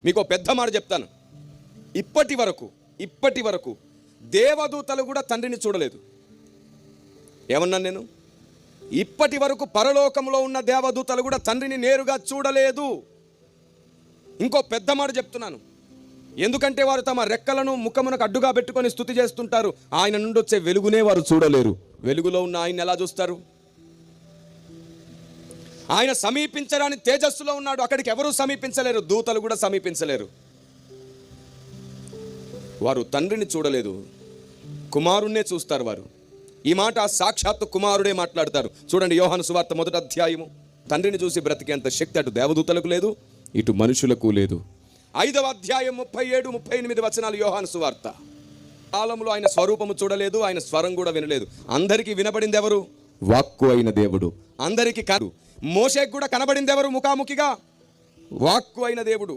మీకు పెద్ద మాట చెప్తాను, ఇప్పటి వరకు దేవదూతలు కూడా తండ్రిని చూడలేదు. ఏమన్నాను నేను? ఇప్పటి వరకు పరలోకంలో ఉన్న దేవదూతలు కూడా తండ్రిని నేరుగా చూడలేదు. ఇంకో పెద్ద మాట చెప్తున్నాను, ఎందుకంటే వారు తమ రెక్కలను ముఖమునకు అడ్డుగా పెట్టుకొని స్తుతి చేస్తుంటారు. ఆయన నుండి వచ్చే వెలుగునే వారు చూడలేరు. వెలుగులో ఉన్న ఆయన ఎలా చూస్తారు? ఆయన సమీపించడానికి తేజస్సులో ఉన్నాడు, అక్కడికి ఎవరూ సమీపించలేరు, దూతలు కూడా సమీపించలేరు. వారు తండ్రిని చూడలేదు, కుమారుణ్ణే చూస్తారు వారు. ఈ మాట సాక్షాత్తు కుమారుడే మాట్లాడతారు. చూడండి, యోహాను సువార్త 1వ అధ్యాయము. తండ్రిని చూసి బ్రతికేంత శక్తి అటు దేవదూతలకు లేదు, ఇటు మనుషులకు లేదు. 5వ అధ్యాయం 37, 38 వచనాలు యోహాను సువార్త. కాలంలో ఆయన స్వరూపము చూడలేదు, ఆయన స్వరం కూడా వినలేదు. అందరికీ వినబడింది ఎవరు? వాక్కు అయిన దేవుడు. అందరికీ కాదు, మోషేకు కూడా కనబడింది ఎవరు? ముఖాముఖిగా వాక్కు అయిన దేవుడు.